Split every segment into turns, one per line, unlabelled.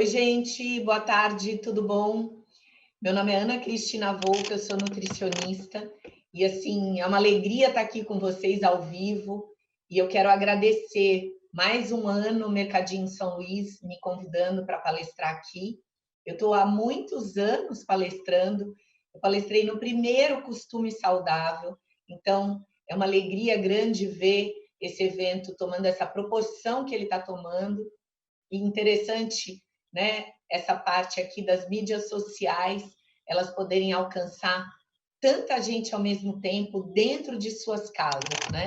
gente, boa tarde, tudo bom? Meu nome é Ana Cristina Volpe, eu sou nutricionista e, assim, é uma alegria estar aqui com vocês ao vivo e eu quero agradecer mais um ano o Mercadinho São Luís me convidando para palestrar aqui. Eu estou há muitos anos palestrando, eu palestrei no primeiro Costume Saudável, então é uma alegria grande ver esse evento tomando essa proporção que ele está tomando. E interessante, né, essa parte aqui das mídias sociais, elas poderem alcançar tanta gente ao mesmo tempo dentro de suas casas, né?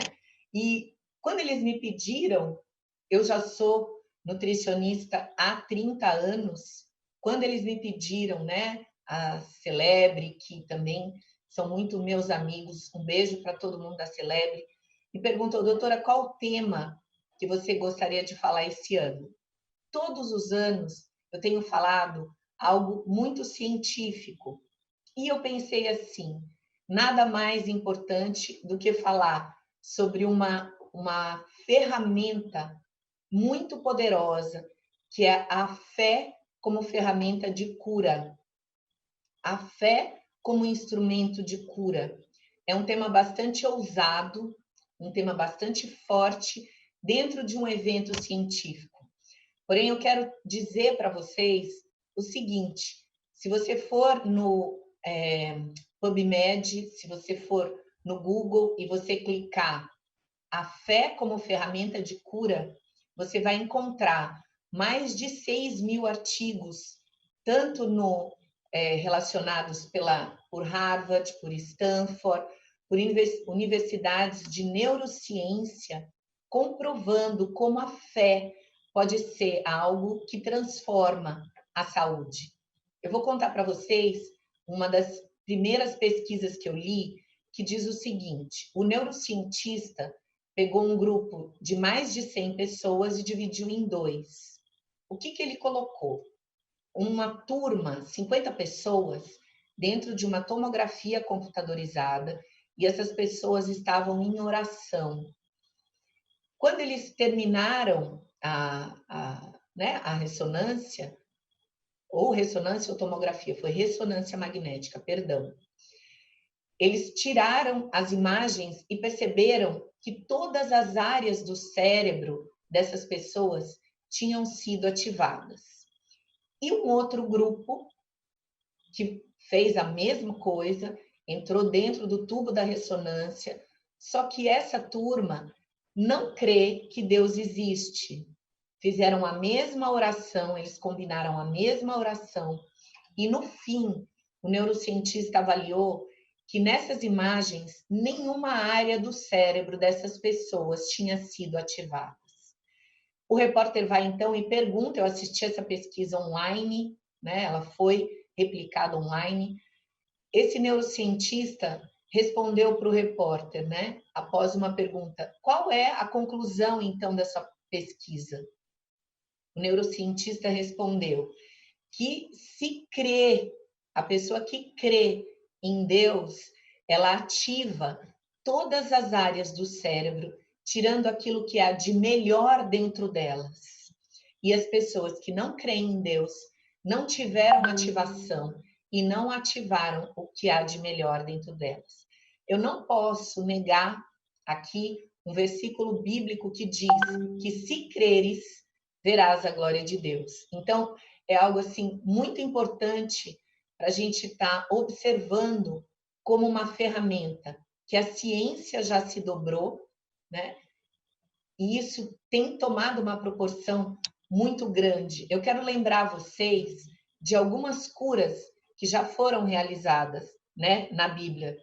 E quando eles me pediram, eu já sou nutricionista há 30 anos, quando eles me pediram, né, a Celebre, que também são muito meus amigos, um beijo para todo mundo da Celebre, me perguntou, doutora, qual o tema que você gostaria de falar esse ano? Todos os anos eu tenho falado algo muito científico. E eu pensei assim, nada mais importante do que falar sobre uma ferramenta muito poderosa, que é a fé como ferramenta de cura. A fé como instrumento de cura. É um tema bastante ousado, um tema bastante forte dentro de um evento científico. Porém, eu quero dizer para vocês o seguinte, se você for no PubMed, se você for no Google e você clicar a fé como ferramenta de cura, você vai encontrar mais de 6.000 artigos, tanto no, relacionados por Harvard, por Stanford, por universidades de neurociência, comprovando como a fé pode ser algo que transforma a saúde. Eu vou contar para vocês uma das primeiras pesquisas que eu li, que diz o seguinte, o neurocientista pegou um grupo de mais de 100 pessoas e dividiu em dois. O que ele colocou? Uma turma, 50 pessoas, dentro de uma tomografia computadorizada, e essas pessoas estavam em oração. Quando eles terminaram a ressonância, ou ressonância ou tomografia, foi ressonância magnética, perdão. Eles tiraram as imagens e perceberam que todas as áreas do cérebro dessas pessoas tinham sido ativadas. E um outro grupo que fez a mesma coisa, entrou dentro do tubo da ressonância, só que essa turma não crê que Deus existe. Fizeram a mesma oração, eles combinaram a mesma oração, e no fim, o neurocientista avaliou que nessas imagens, nenhuma área do cérebro dessas pessoas tinha sido ativada. O repórter vai então e pergunta, eu assisti essa pesquisa online, né? Ela foi replicada online. Esse neurocientista respondeu para o repórter, né? Após uma pergunta, qual é a conclusão então dessa pesquisa? O neurocientista respondeu que se crê, a pessoa que crê em Deus, ela ativa todas as áreas do cérebro, tirando aquilo que há de melhor dentro delas. E as pessoas que não creem em Deus não tiveram ativação e não ativaram o que há de melhor dentro delas. Eu não posso negar aqui um versículo bíblico que diz que se creres, verás a glória de Deus. Então, é algo assim muito importante para a gente estar observando como uma ferramenta que a ciência já se dobrou, né? E isso tem tomado uma proporção muito grande. Eu quero lembrar vocês de algumas curas que já foram realizadas, né, na Bíblia.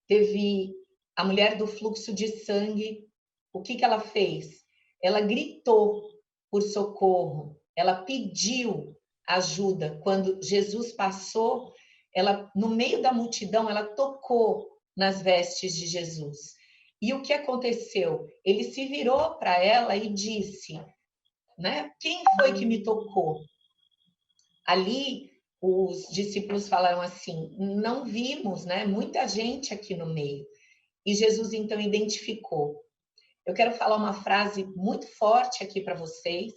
Teve a mulher do fluxo de sangue, o que ela fez? Ela gritou por socorro, ela pediu ajuda. Quando Jesus passou, ela, no meio da multidão, ela tocou nas vestes de Jesus. E o que aconteceu? Ele se virou para ela e disse, né? Quem foi que me tocou? Ali, os discípulos falaram assim, não vimos, né? Muita gente aqui no meio. E Jesus, então, identificou. Eu quero falar uma frase muito forte aqui para vocês.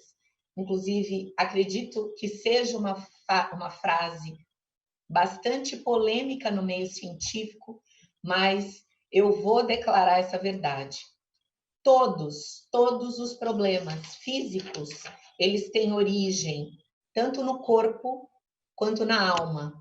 inclusive acredito que seja uma frase bastante polêmica no meio científico, mas eu vou declarar essa verdade. Todos os problemas físicos, eles têm origem tanto no corpo quanto na alma.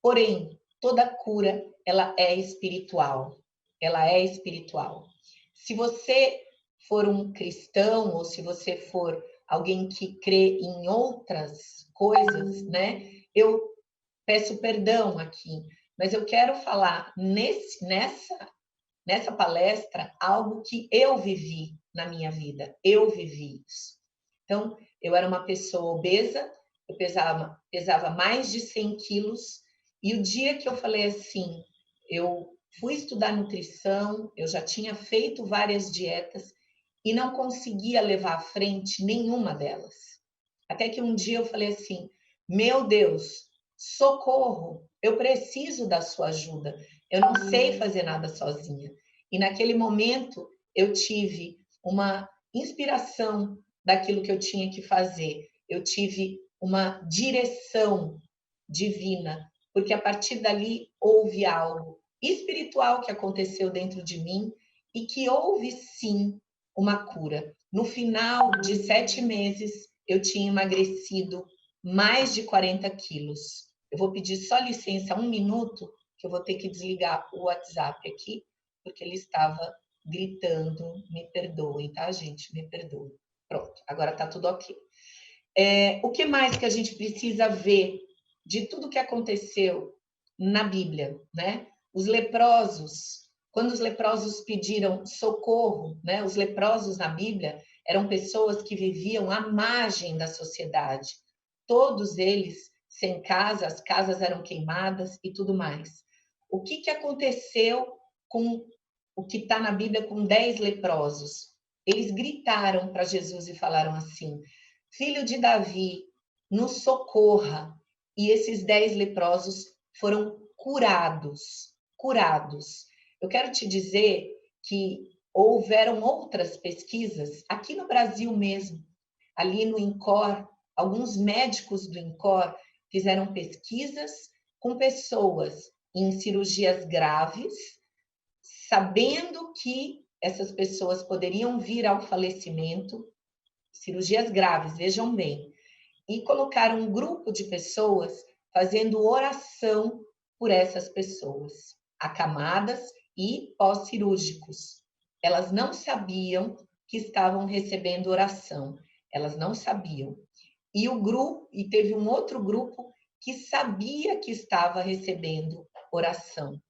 Porém, toda cura, ela é espiritual. Ela é espiritual. Se você for um cristão ou se você for alguém que crê em outras coisas, né? Eu peço perdão aqui, mas eu quero falar nessa palestra algo que eu vivi na minha vida. Eu vivi isso. Então, eu era uma pessoa obesa, eu pesava mais de 100 quilos, e o dia que eu falei assim, eu fui estudar nutrição, eu já tinha feito várias dietas e não conseguia levar à frente nenhuma delas. Até que um dia eu falei assim, meu Deus, socorro, eu preciso da sua ajuda, eu não sei fazer nada sozinha. E naquele momento eu tive uma inspiração daquilo que eu tinha que fazer. Eu tive uma direção divina, porque a partir dali houve algo espiritual que aconteceu dentro de mim e que houve sim uma cura. No final de 7 meses, eu tinha emagrecido mais de 40 quilos. Eu vou pedir só licença 1 minuto, que eu vou ter que desligar o WhatsApp aqui, porque ele estava gritando. Me perdoem, tá, gente? Me perdoem. Pronto, agora tá tudo ok. O que mais que a gente precisa ver de tudo que aconteceu na Bíblia, né? Os leprosos, quando os leprosos pediram socorro, né? Os leprosos na Bíblia eram pessoas que viviam à margem da sociedade. Todos eles sem casa, as casas eram queimadas e tudo mais. O que aconteceu com o que está na Bíblia com 10 leprosos? Eles gritaram para Jesus e falaram assim: Filho de Davi, nos socorra. E esses 10 leprosos foram curados. Curados. Eu quero te dizer que houveram outras pesquisas, aqui no Brasil mesmo, ali no INCOR, alguns médicos do INCOR fizeram pesquisas com pessoas em cirurgias graves, sabendo que essas pessoas poderiam vir ao falecimento, cirurgias graves, vejam bem, e colocaram um grupo de pessoas fazendo oração por essas pessoas, acamadas e pós-cirúrgicos. Elas não sabiam que estavam recebendo oração, elas não sabiam. E teve um outro grupo que sabia que estava recebendo oração.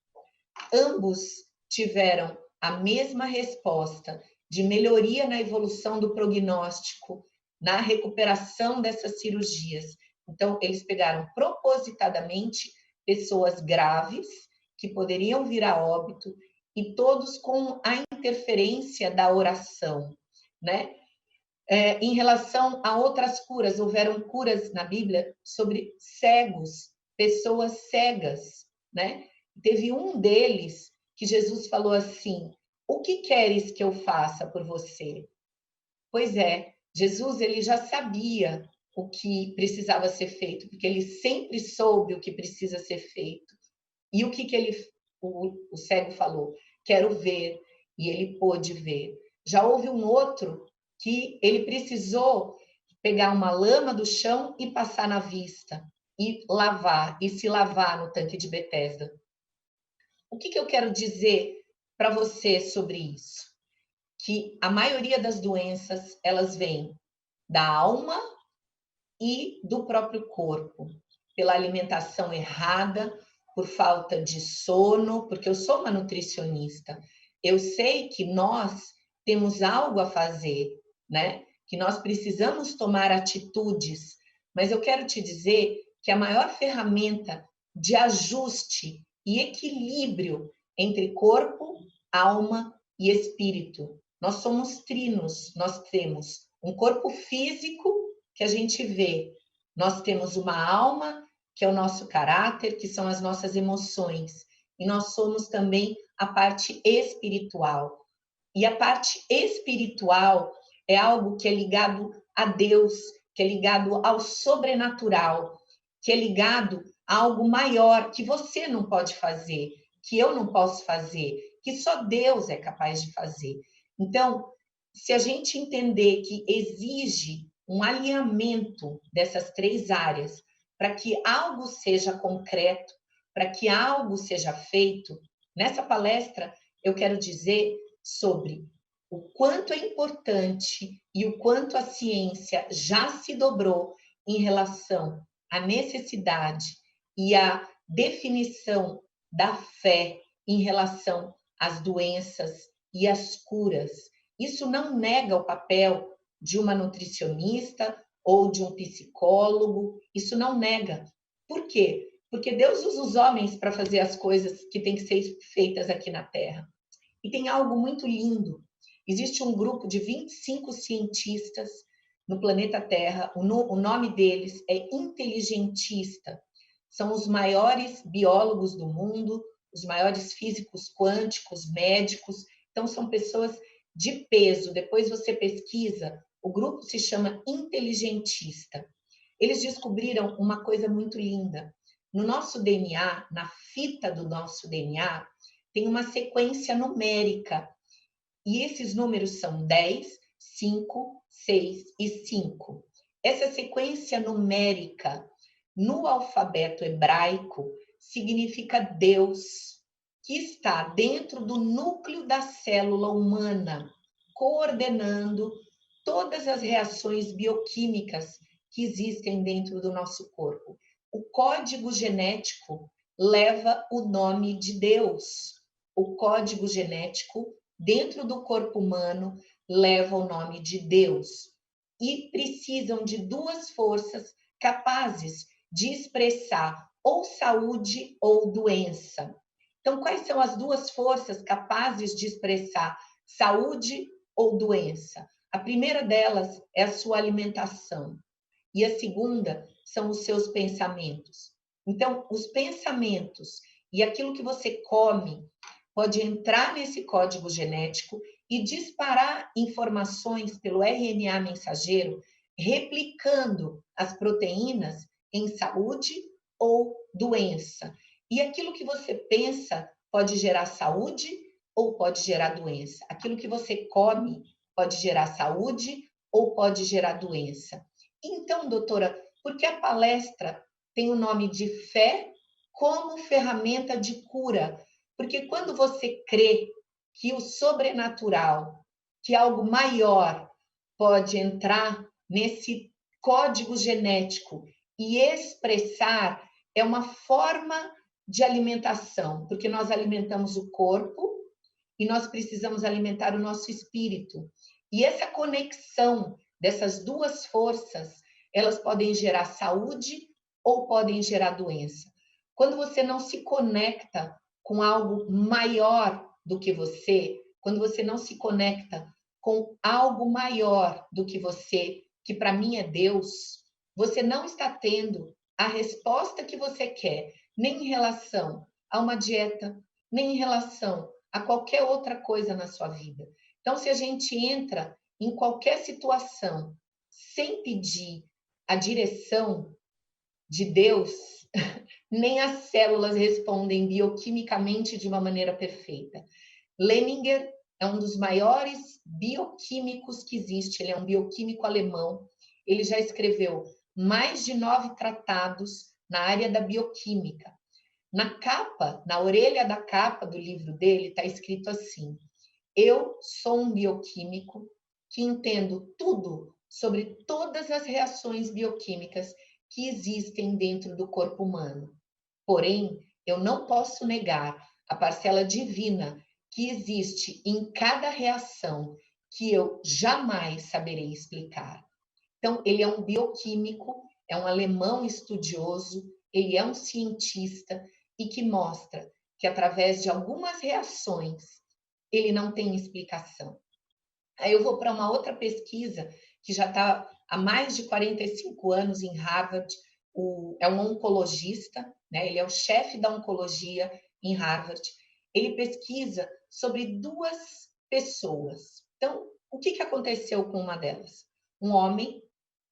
Ambos tiveram a mesma resposta de melhoria na evolução do prognóstico, na recuperação dessas cirurgias. Então, eles pegaram propositadamente pessoas graves, que poderiam vir a óbito, e todos com a interferência da oração, né? Em relação a outras curas, houveram curas na Bíblia sobre cegos, pessoas cegas, né? Teve um deles que Jesus falou assim: o que queres que eu faça por você? Pois é, Jesus ele já sabia o que precisava ser feito, porque ele sempre soube o que precisa ser feito. E o que o cego falou? Quero ver, e ele pôde ver. Já houve um outro que ele precisou pegar uma lama do chão e passar na vista, e lavar, e se lavar no tanque de Betesda. O que eu quero dizer para você sobre isso? Que a maioria das doenças, elas vêm da alma e do próprio corpo, pela alimentação errada, por falta de sono, porque eu sou uma nutricionista. Eu sei que nós temos algo a fazer, né? Que nós precisamos tomar atitudes, mas eu quero te dizer que a maior ferramenta de ajuste e equilíbrio entre corpo, alma e espírito. Nós somos trinos, nós temos um corpo físico que a gente vê, nós temos uma alma, que é o nosso caráter, que são as nossas emoções, e nós somos também a parte espiritual. E a parte espiritual é algo que é ligado a Deus, que é ligado ao sobrenatural, que é ligado a algo maior que você não pode fazer, que eu não posso fazer, que só Deus é capaz de fazer. Então, se a gente entender que exige um alinhamento dessas três áreas para que algo seja concreto, para que algo seja feito, nessa palestra eu quero dizer sobre o quanto é importante e o quanto a ciência já se dobrou em relação à necessidade e à definição da fé em relação às doenças e às curas. Isso não nega o papel de uma nutricionista ou de um psicólogo, isso não nega. Por quê? Porque Deus usa os homens para fazer as coisas que têm que ser feitas aqui na Terra. E tem algo muito lindo. Existe um grupo de 25 cientistas no planeta Terra, o nome deles é inteligentista. São os maiores biólogos do mundo, os maiores físicos quânticos, médicos. Então, são pessoas de peso. Depois você pesquisa, o grupo se chama inteligentista. Eles descobriram uma coisa muito linda. No nosso DNA, na fita do nosso DNA, tem uma sequência numérica. E esses números são 10, 5, 6 e 5. Essa sequência numérica, no alfabeto hebraico, significa Deus, que está dentro do núcleo da célula humana, coordenando todas as reações bioquímicas que existem dentro do nosso corpo. O código genético leva o nome de Deus. O código genético dentro do corpo humano leva o nome de Deus. E precisam de duas forças capazes de expressar ou saúde ou doença. Então, quais são as duas forças capazes de expressar saúde ou doença? A primeira delas é a sua alimentação. E a segunda são os seus pensamentos. Então, os pensamentos e aquilo que você come pode entrar nesse código genético e disparar informações pelo RNA mensageiro, replicando as proteínas em saúde ou doença. E aquilo que você pensa pode gerar saúde ou pode gerar doença. Aquilo que você come pode gerar saúde ou pode gerar doença. Então, doutora, por que a palestra tem o nome de fé como ferramenta de cura? Porque quando você crê que o sobrenatural, que algo maior pode entrar nesse código genético e expressar, é uma forma de alimentação, porque nós alimentamos o corpo e nós precisamos alimentar o nosso espírito. E essa conexão dessas duas forças, elas podem gerar saúde ou podem gerar doença. Quando você não se conecta com algo maior do que você, quando você não se conecta com algo maior do que você, que para mim é Deus, você não está tendo a resposta que você quer, nem em relação a uma dieta, nem em relação a qualquer outra coisa na sua vida. Então, se a gente entra em qualquer situação sem pedir a direção de Deus, nem as células respondem bioquimicamente de uma maneira perfeita. Leninger é um dos maiores bioquímicos que existe, ele é um bioquímico alemão, ele já escreveu mais de 9 tratados na área da bioquímica. Na capa, na orelha da capa do livro dele, está escrito assim: eu sou um bioquímico que entendo tudo sobre todas as reações bioquímicas que existem dentro do corpo humano. Porém, eu não posso negar a parcela divina que existe em cada reação que eu jamais saberei explicar. Então, ele é um bioquímico, é um alemão estudioso, ele é um cientista e que mostra que através de algumas reações ele não tem explicação. Aí eu vou para uma outra pesquisa que já está há mais de 45 anos em Harvard, é um oncologista, né? Ele é o chefe da oncologia em Harvard. Ele pesquisa sobre duas pessoas. Então, o que aconteceu com uma delas? Um homem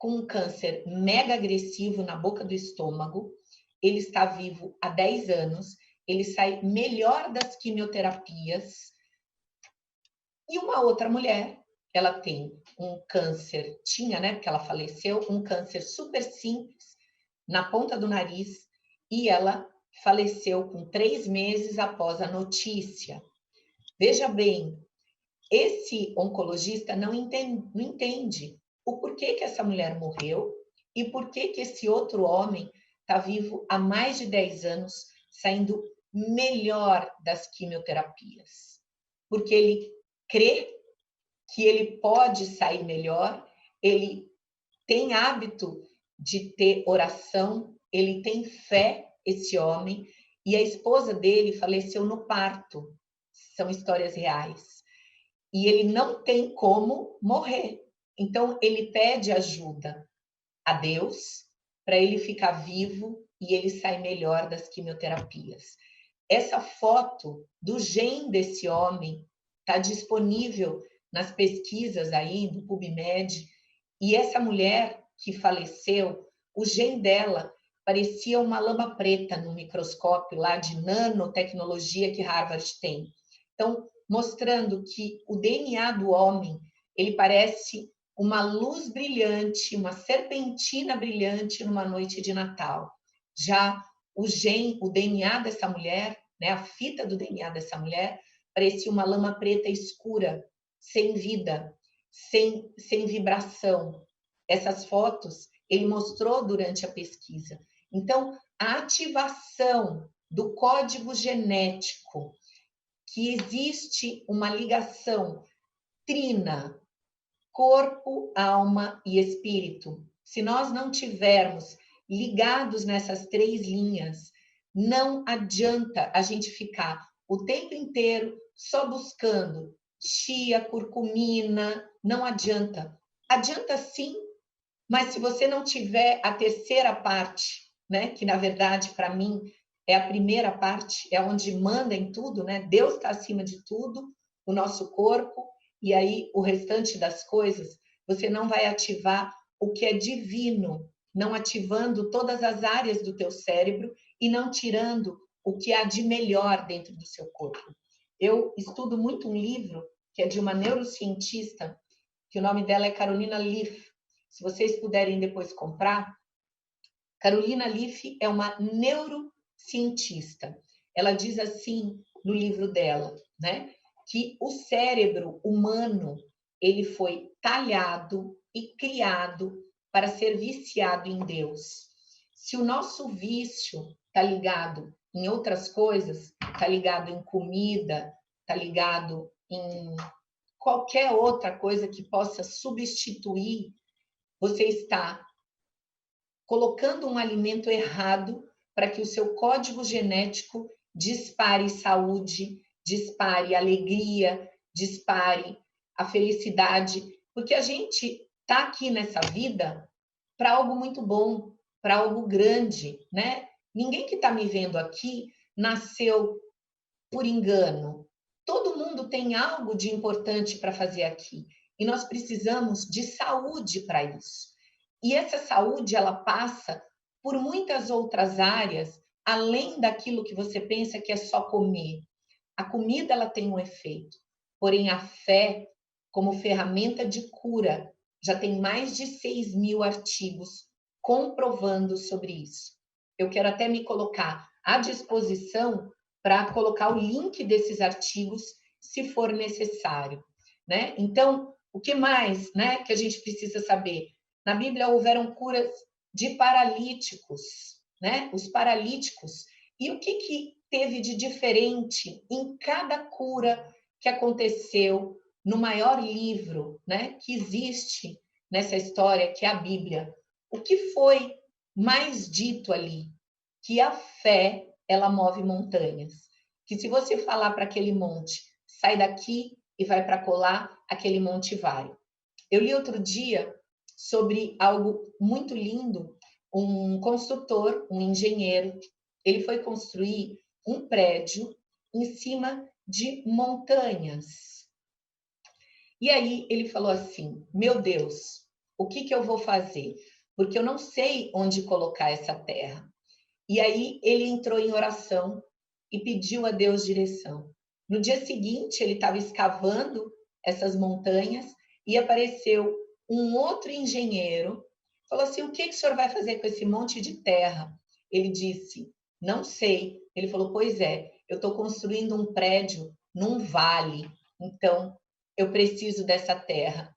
com um câncer mega agressivo na boca do estômago. Ele está vivo há 10 anos, ele sai melhor das quimioterapias. E uma outra mulher, ela tem um câncer, tinha, né, porque ela faleceu, um câncer super simples na ponta do nariz, e ela faleceu com 3 meses após a notícia. Veja bem, esse oncologista não entende o porquê que essa mulher morreu e por que que esse outro homem está vivo há mais de 10 anos, saindo melhor das quimioterapias. Porque ele crê que ele pode sair melhor, ele tem hábito de ter oração, ele tem fé, esse homem, e a esposa dele faleceu no parto. São histórias reais. E ele não tem como morrer. Então, ele pede ajuda a Deus para ele ficar vivo e ele sai melhor das quimioterapias. Essa foto do gene desse homem está disponível nas pesquisas aí do PubMed, e essa mulher que faleceu, o gene dela parecia uma lama preta no microscópio lá de nanotecnologia que Harvard tem. Então, mostrando que o DNA do homem, ele parece uma luz brilhante, uma serpentina brilhante numa noite de Natal. Já o gene, o DNA dessa mulher, né, a fita do DNA dessa mulher, parecia uma lama preta escura, sem vida, sem vibração. Essas fotos ele mostrou durante a pesquisa. Então, a ativação do código genético, que existe uma ligação trina, corpo, alma e espírito. Se nós não tivermos ligados nessas 3 linhas, não adianta a gente ficar o tempo inteiro só buscando chia, curcumina, não adianta. Adianta sim, mas se você não tiver a terceira parte, né, que na verdade para mim é a primeira parte, é onde manda em tudo, né? Deus está acima de tudo, o nosso corpo, e aí o restante das coisas, você não vai ativar o que é divino, não ativando todas as áreas do teu cérebro e não tirando o que há de melhor dentro do seu corpo. Eu estudo muito um livro que é de uma neurocientista, que o nome dela é Carolina Leaf. Se vocês puderem depois comprar, Carolina Leaf é uma neurocientista. Ela diz assim no livro dela, né, que o cérebro humano, ele foi talhado e criado para ser viciado em Deus. Se o nosso vício está ligado em outras coisas, está ligado em comida, está ligado em qualquer outra coisa que possa substituir, você está colocando um alimento errado para que o seu código genético dispare saúde, dispare alegria, dispare a felicidade, porque a gente está aqui nessa vida para algo muito bom, para algo grande, né? Ninguém que está me vendo aqui nasceu por engano. Todo mundo tem algo de importante para fazer aqui e nós precisamos de saúde para isso. E essa saúde, ela passa por muitas outras áreas, além daquilo que você pensa que é só comer. A comida, ela tem um efeito, porém a fé, como ferramenta de cura, já tem mais de 6.000 artigos comprovando sobre isso. Eu quero até me colocar à disposição para colocar o link desses artigos, se for necessário, né? Então, o que mais, né, que a gente precisa saber? Na Bíblia houveram curas de paralíticos, né? Os paralíticos. E o que teve de diferente em cada cura que aconteceu no maior livro, né, que existe nessa história, que é a Bíblia? O que foi mais dito ali? Que a fé, ela move montanhas. Que se você falar para aquele monte, sai daqui e vai para colar, aquele monte vai. Eu li outro dia sobre algo muito lindo, um construtor, um engenheiro, ele foi construir um prédio em cima de montanhas. E aí ele falou assim: meu Deus, o que que eu vou fazer? Porque eu não sei onde colocar essa terra. E aí ele entrou em oração e pediu a Deus direção. No dia seguinte, ele estava escavando essas montanhas e apareceu um outro engenheiro, falou assim: o que que o senhor vai fazer com esse monte de terra? Ele disse: não sei. Ele falou: pois é, eu estou construindo um prédio num vale, então eu preciso dessa terra.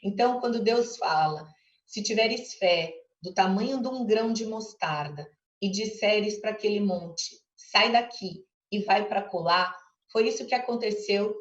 Então, quando Deus fala, se tiveres fé do tamanho de um grão de mostarda e disseres para aquele monte, sai daqui e vai para colar, foi isso que aconteceu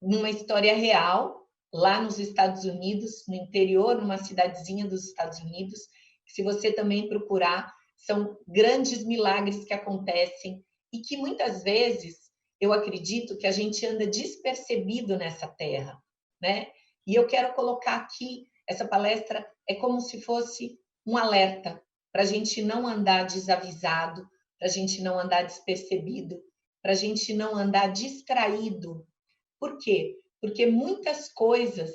numa história real, lá nos Estados Unidos, no interior, numa cidadezinha dos Estados Unidos. Se você também procurar, são grandes milagres que acontecem e que muitas vezes eu acredito que a gente anda despercebido nessa terra, né? E eu quero colocar aqui, essa palestra é como se fosse um alerta para a gente não andar desavisado, para a gente não andar despercebido, para a gente não andar distraído. Por quê? Porque muitas coisas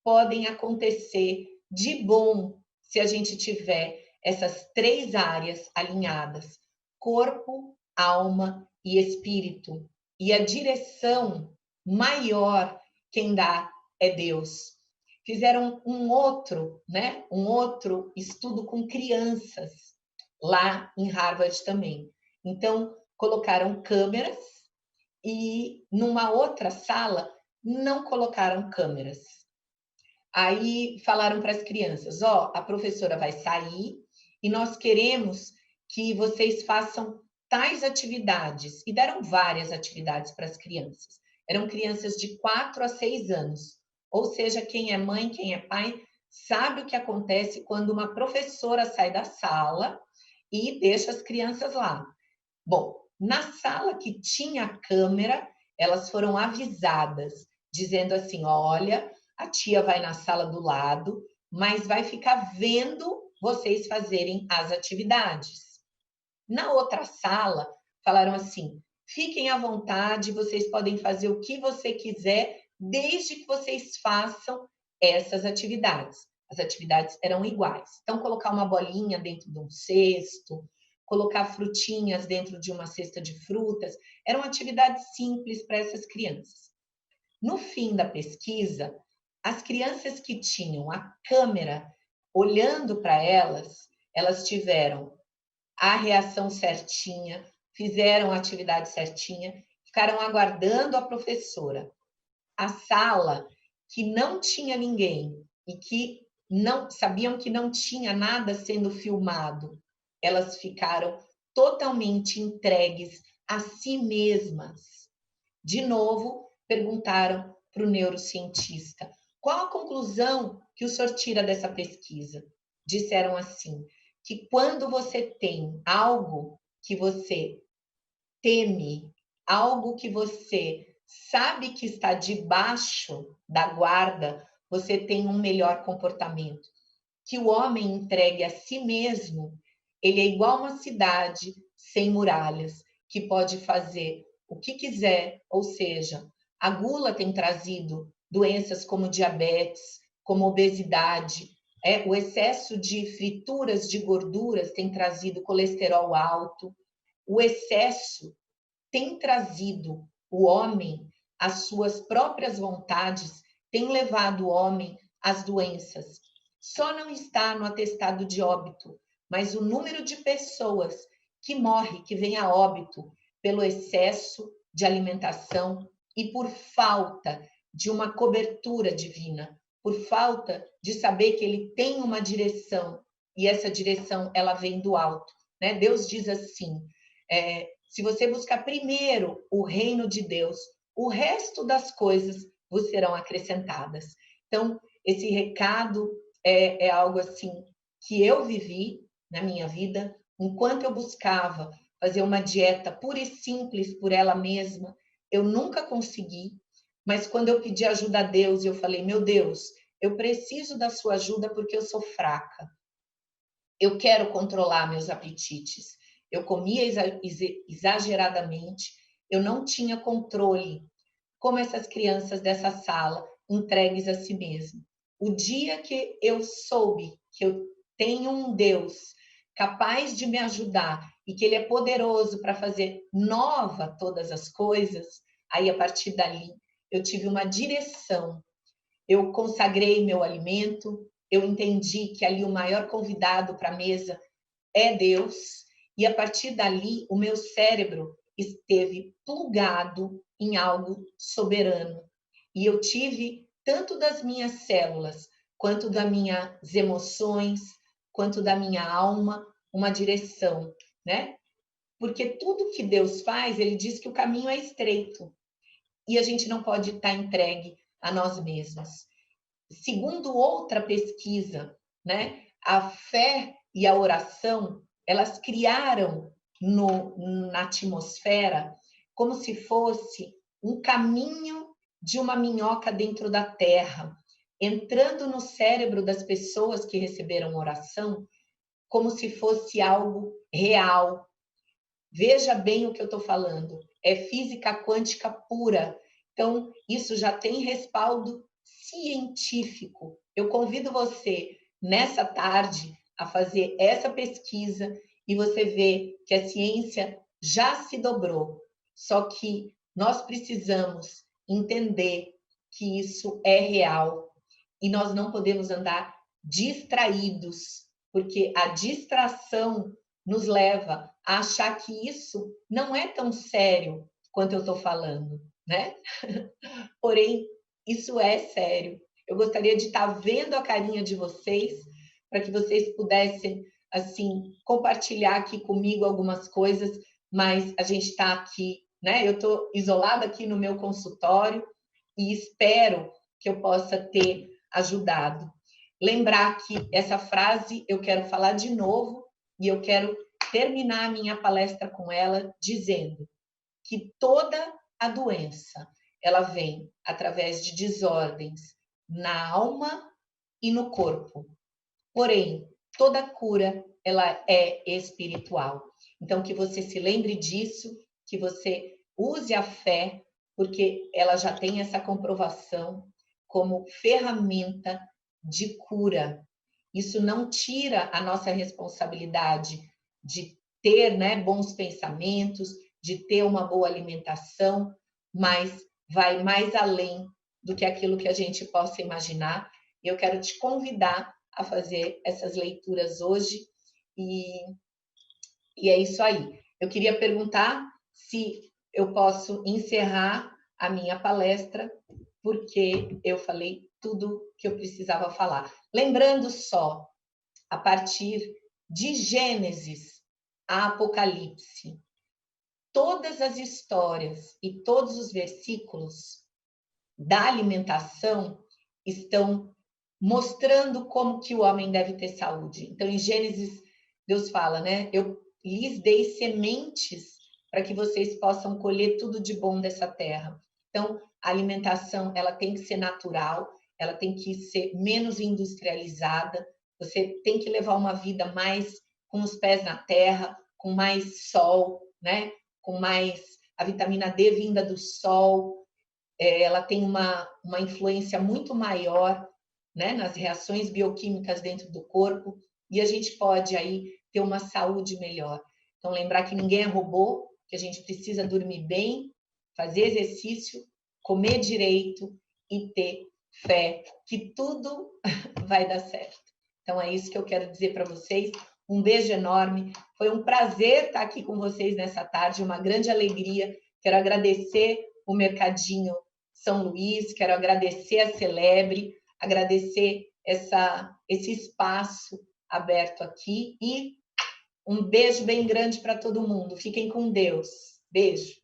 podem acontecer de bom se a gente tiver essas três áreas alinhadas: corpo, alma e espírito. E a direção maior quem dá é Deus. Fizeram um outro, né? Um outro estudo com crianças lá em Harvard também. Então, colocaram câmeras e numa outra sala não colocaram câmeras. Aí falaram para as crianças: ó, a professora vai sair e nós queremos que vocês façam tais atividades. E deram várias atividades para as crianças. Eram crianças de 4 a 6 anos. Ou seja, quem é mãe, quem é pai, sabe o que acontece quando uma professora sai da sala e deixa as crianças lá. Bom, na sala que tinha câmera, elas foram avisadas, dizendo assim: olha, a tia vai na sala do lado, mas vai ficar vendo vocês fazerem as atividades. Na outra sala, falaram assim: fiquem à vontade, vocês podem fazer o que você quiser, desde que vocês façam essas atividades. As atividades eram iguais. Então, colocar uma bolinha dentro de um cesto, colocar frutinhas dentro de uma cesta de frutas, eram atividades simples para essas crianças. No fim da pesquisa, as crianças que tinham a câmera olhando para elas, elas tiveram a reação certinha, fizeram a atividade certinha, ficaram aguardando a professora. A sala que não tinha ninguém e que não sabiam que não tinha nada sendo filmado, elas ficaram totalmente entregues a si mesmas. De novo, perguntaram para o neurocientista: qual a conclusão que o senhor tira dessa pesquisa? Disseram assim: que quando você tem algo que você teme, algo que você sabe que está debaixo da guarda, você tem um melhor comportamento. Que o homem entregue a si mesmo, ele é igual uma cidade sem muralhas, que pode fazer o que quiser, ou seja, a gula tem trazido doenças como diabetes, como obesidade, o excesso de frituras de gorduras tem trazido colesterol alto, o excesso tem trazido o homem às suas próprias vontades, tem levado o homem às doenças. Só não está no atestado de óbito, mas o número de pessoas que morre, que vem a óbito pelo excesso de alimentação e por falta de uma cobertura divina, por falta de saber que ele tem uma direção e essa direção ela vem do alto, né? Deus diz assim: se você buscar primeiro o reino de Deus, o resto das coisas vos serão acrescentadas. Então, esse recado é algo assim que eu vivi na minha vida, enquanto eu buscava fazer uma dieta pura e simples por ela mesma, eu nunca consegui, mas quando eu pedi ajuda a Deus, eu falei: meu Deus, eu preciso da sua ajuda porque eu sou fraca. Eu quero controlar meus apetites. Eu comia exageradamente, eu não tinha controle, como essas crianças dessa sala, entregues a si mesmo. O dia que eu soube que eu tenho um Deus capaz de me ajudar e que Ele é poderoso para fazer nova todas as coisas, aí a partir dali eu tive uma direção. Eu consagrei meu alimento, eu entendi que ali o maior convidado para a mesa é Deus, e a partir dali o meu cérebro esteve plugado em algo soberano. E eu tive, tanto das minhas células, quanto das minhas emoções, quanto da minha alma, uma direção, né? Porque tudo que Deus faz, ele diz que o caminho é estreito, e a gente não pode estar entregue a nós mesmos. Segundo outra pesquisa, né, a fé e a oração, elas criaram na atmosfera como se fosse um caminho de uma minhoca dentro da terra, entrando no cérebro das pessoas que receberam oração como se fosse algo real. Veja bem o que eu estou falando. É física quântica pura. Então, isso já tem respaldo científico. Eu convido você, nessa tarde, a fazer essa pesquisa e você vê que a ciência já se dobrou. Só que nós precisamos entender que isso é real e nós não podemos andar distraídos, porque a distração nos leva a achar que isso não é tão sério quanto eu estou falando, né? Porém, isso é sério. Eu gostaria de estar vendo a carinha de vocês, para que vocês pudessem, assim, compartilhar aqui comigo algumas coisas, mas a gente está aqui, né? Eu estou isolada aqui no meu consultório e espero que eu possa ter ajudado. Lembrar que essa frase eu quero falar de novo e eu quero terminar a minha palestra com ela dizendo que toda a doença ela vem através de desordens na alma e no corpo. Porém, toda cura ela é espiritual. Então, que você se lembre disso, que você use a fé, porque ela já tem essa comprovação como ferramenta de cura. Isso não tira a nossa responsabilidade de ter, né, bons pensamentos, de ter uma boa alimentação, mas vai mais além do que aquilo que a gente possa imaginar. Eu quero te convidar a fazer essas leituras hoje e é isso aí. Eu queria perguntar se eu posso encerrar a minha palestra, porque eu falei tudo que eu precisava falar. Lembrando só, a partir de Gênesis a Apocalipse, todas as histórias e todos os versículos da alimentação estão mostrando como que o homem deve ter saúde. Então, em Gênesis, Deus fala, né? Eu lhes dei sementes para que vocês possam colher tudo de bom dessa terra. Então, a alimentação, ela tem que ser natural, ela tem que ser menos industrializada, você tem que levar uma vida mais com os pés na terra, com mais sol, né? Com mais a vitamina D vinda do sol, ela tem uma influência muito maior, né, nas reações bioquímicas dentro do corpo, e a gente pode aí ter uma saúde melhor. Então, lembrar que ninguém é robô, que a gente precisa dormir bem, fazer exercício, comer direito e ter fé, que tudo vai dar certo. Então, é isso que eu quero dizer para vocês. Um beijo enorme. Foi um prazer estar aqui com vocês nessa tarde, uma grande alegria. Quero agradecer o Mercadinho São Luís, quero agradecer a Celebre, agradecer esse espaço aberto aqui e um beijo bem grande para todo mundo. Fiquem com Deus. Beijo.